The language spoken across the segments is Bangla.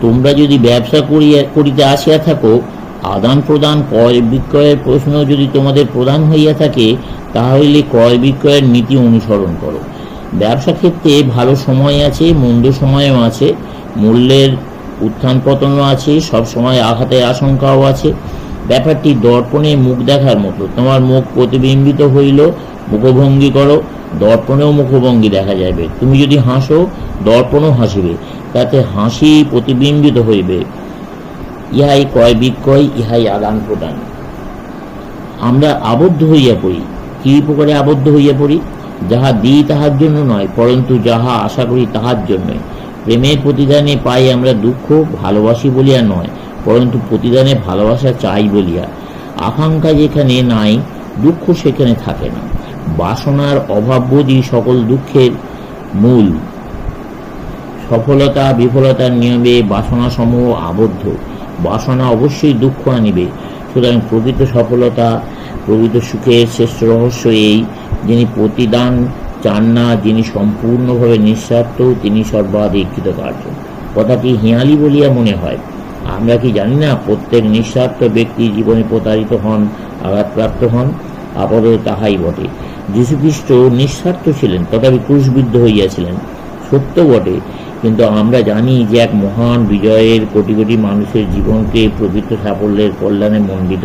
তোমরা যদি ব্যবসা করিতে আসিয়া থাকো, আদান প্রদান ক্রয় বিক্রয়ের প্রশ্ন যদি তোমাদের প্রধান হইয়া থাকে, তাহলে ক্রয় বিক্রয়ের নীতি অনুসরণ করো। ব্যবসা ক্ষেত্রে ভালো সময় আছে, মন্দ সময়ও আছে, মূল্যের উত্থান পতনও আছে, সব সময় আঘাতের আশঙ্কাও আছে। ব্যাপারটি দর্পণে মুখ দেখার মতো। তোমার মুখ প্রতিবিম্বিত হইল, মুখভঙ্গি করো, দর্পণেও মুখভঙ্গি দেখা যাবে। তুমি যদি হাসো, দর্পণও হাসিবে, তাতে হাসি প্রতিবিম্বিত হইবে। ইহাই ক্রয় বিক্রয়, ইহাই আদান প্রদান। আমরা আবদ্ধ হইয়া পড়ি। কি প্রকারে আবদ্ধ হইয়া পড়ি? যাহা দিই তাহার জন্য নয়, পরন্তু যাহা আশা করি তাহার জন্যই। প্রেমের প্রতিদানে পাই আমরা দুঃখ, ভালোবাসি বলিয়া নয়, পরন্তু প্রতিদানে ভালোবাসা চাই বলিয়া। আকাঙ্ক্ষা যেখানে নাই, দুঃখ সেখানে থাকে না। বাসনার অভাববোধই সকল দুঃখের মূল। সফলতা বিফলতার নিয়মে বাসনা সমূহ আবদ্ধ। বাসনা অবশ্যই দুঃখ আনিবে। সুতরাং প্রকৃত সফলতা, প্রকৃত সুখের শ্রেষ্ঠ রহস্য এই, যিনি প্রতিদান চান না, যিনি সম্পূর্ণভাবে নিঃস্বার্থ, তিনি সর্বাধিক কৃতকার্য। কথাটি হিয়ালি বলিয়া মনে হয়। আমরা কি জানি না প্রত্যেক নিঃস্বার্থ ব্যক্তি জীবনে প্রতারিত হন, আঘাতপ্রাপ্ত হন? আপাতত তাহাই বটে। যীশুখ্রিস্ট নিঃস্বার্থ ছিলেন, তথাপি ক্রুশবিদ্ধ হইয়াছিলেন, সত্য বটে। কিন্তু আমরা জানি যে এক মহান বিজয়ের কোটি কোটি মানুষের জীবনকে প্রকৃত সাফল্যের কল্যাণে মণ্ডিত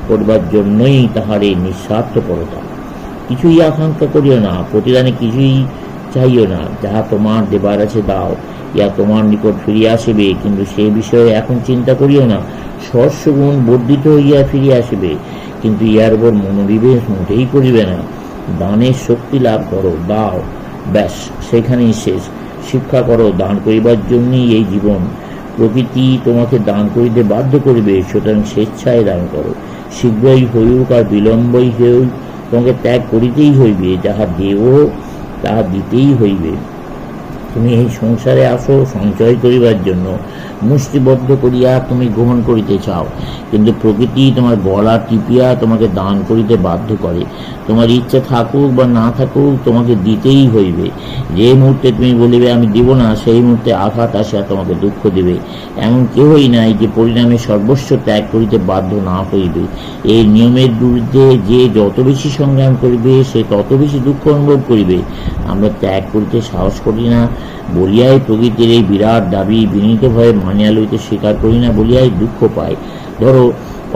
করবার জন্যই তাহার এই নিঃস্বার্থপরতা। কিছুই আকাঙ্ক্ষা করিও না, প্রতিদানে কিছুই চাইও না। যাহা তোমার দেবার আছে দাও, ইয়া তোমার নিকট ফিরিয়া আসিবে, কিন্তু সে বিষয়ে এখন চিন্তা করিও না। সহস্রগুণ বর্ধিত হইয়া ফিরিয়া আসিবে, কিন্তু ইহার উপর মনোনিবেশ মোটেই করিবে না। দানের শক্তি লাভ করো, দাও, ব্যাস, সেখানেই শেষ। শিক্ষা করো, দান করিবার জন্যই এই জীবন। প্রকৃতি তোমাকে দান করিতে বাধ্য করিবে, সুতরাং স্বেচ্ছায় দান করো। শীঘ্রই হইউক আর বিলম্বই হইউক, তোমাকে ত্যাগ করিতেই হইবে। যাহা দেব তাহা দিতেই হইবে। তুমি এই সংসারে আসো সঞ্চয় করিবার জন্য, মুষ্টিবদ্ধ করিয়া তুমি গ্রহণ করিতে চাও, কিন্তু প্রকৃতি তোমার গলা টিপিয়া তোমাকে দান করিতে বাধ্য করে। তোমার ইচ্ছা থাকুক বা না থাকুক, তোমাকে দিতেই হইবে। যে মুহূর্তে তুমি বলিবে আমি দিব না, সেই মুহূর্তে আঘাত আসিয়া তোমাকে দুঃখ দিবে। এমন কেহই নাই যে পরিণামে সর্বস্ব ত্যাগ করিতে বাধ্য না হইবে। এই নিয়মের বিরুদ্ধে যে যত বেশি সংগ্রাম করিবে, সে তত বেশি দুঃখ অনুভব করিবে। আমরা ত্যাগ করিতে সাহস করি না বলিয়াই প্রকৃতির এই বিরাট দাবি বিনীতভাবে মানিয়া লইতে স্বীকার করি না বলিয়াই দুঃখ পাই। ধরো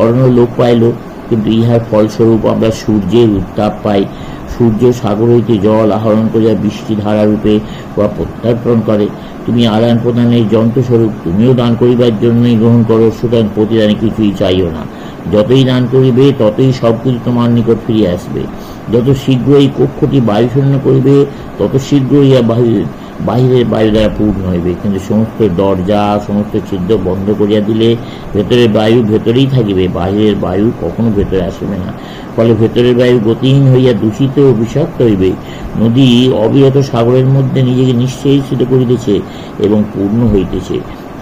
অরণ্য লোপ পাইল, কিন্তু ইহার ফলস্বরূপ আমরা সূর্যের উত্তাপ পাই। সূর্য সাগর হইতে জল আহরণ করিয়া বৃষ্টি ধারারূপে বা প্রত্যর্পণ করে। তুমি আদান প্রদানের যন্ত্রস্বরূপ, তুমিও দান করিবার জন্যই গ্রহণ করো। সুতরাং প্রতিদানে কিছুই চাইও না। যতই দান করিবে, ততই সব কিছু তোমার নিকট ফিরিয়া আসবে। যত শীঘ্র এই কক্ষটি বায়ুশূন্য করিবে, তত শীঘ্রই ইহা বাহিরের বায়ু দ্বারা পূর্ণ হইবে। কিন্তু সমস্ত দরজা, সমস্ত ছিদ্র বন্ধ করিয়া দিলে ভেতরের বায়ু ভেতরেই থাকিবে, বাহিরের বায়ু কখনো ভেতরে আসিবে না। ফলে ভেতরের বায়ু গতিহীন হইয়া দূষিত ও বিষাক্ত হইবে। নদী অবিরত সাগরের মধ্যে নিজেকে নিঃশেষিত করিতেছে এবং পূর্ণ হইতেছে।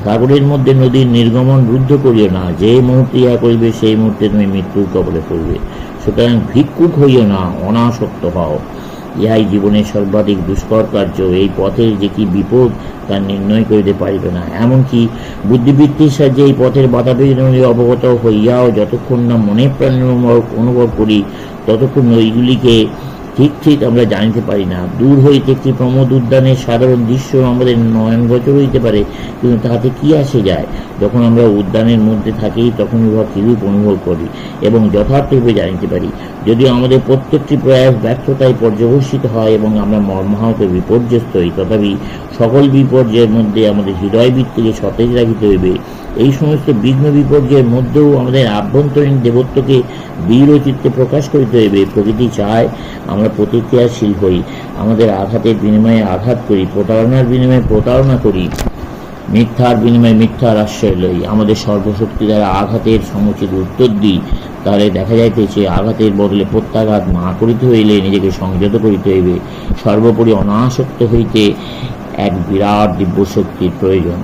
সাগরের মধ্যে নদীর নির্গমন রুদ্ধ করিও না। যে মুহূর্তে ইহা করিবে, সেই মুহূর্তে তুমি মৃত্যুর কবলে পড়িবে। সুতরাং ভিক্ষুক হইও না, অনাসক্ত হও। ইহাই জীবনের সর্বাধিক দুষ্কর কার্য। এই পথের যে কি বিপদ তা নির্ণয় করিতে পারিবে না। এমনকি বুদ্ধিবৃত্তির সাহায্যে এই পথের বাধা বিঘ্ন অবগত হইয়াও যতক্ষণ না মনে প্রাণে অনুভব করি, ততক্ষণ ওইগুলিকে ঠিক আমরা জানিতে পারি না। দূর হইতে একটি প্রমোদ উদ্যানের সাধারণ দৃশ্য আমাদের নয়নগোচর হইতে পারে, কিন্তু তাহাতে কি আসে যায়? যখন আমরা উদ্যানের মধ্যে থাকি, তখন উহা কিরূপ অনুভব করি এবং যথার্থরূপে জানিতে পারি। যদিও আমাদের প্রত্যেকটি প্রয়াস ব্যর্থতায় পর্যবসিত হয় এবং আমরা মর্মাহত বিপর্যস্ত হই, তথাপি সকল বিপর্যয়ের মধ্যে আমাদের হৃদয় বৃত্তিকে সতেজ রাখিতে হইবে। এই সমস্ত বিঘ্ন বিপর্যয়ের মধ্যেও আমাদের আভ্যন্তরীণ দেবত্বকে দৃঢ় চিত্তে প্রকাশ করিতে হইবে। প্রকৃতি চায় আমরা প্রতিক্রিয়াশীল হই, আমাদের আঘাতের বিনিময়ে আঘাত করি, প্রতারণার বিনিময়ে প্রতারণা করি, মিথ্যার বিনিময়ে মিথ্যার আশ্রয় লই, আমাদের সর্বশক্তি দ্বারা আঘাতের সমুচিত উত্তর দিই। তাহলে দেখা যাইতেছে আঘাতের বদলে প্রত্যাঘাত না করিতে হইলে নিজেকে সংযত করিতে হইবে। সর্বোপরি অনাসক্ত হইতে এক বিরাট দিব্যশক্তির প্রয়োজন।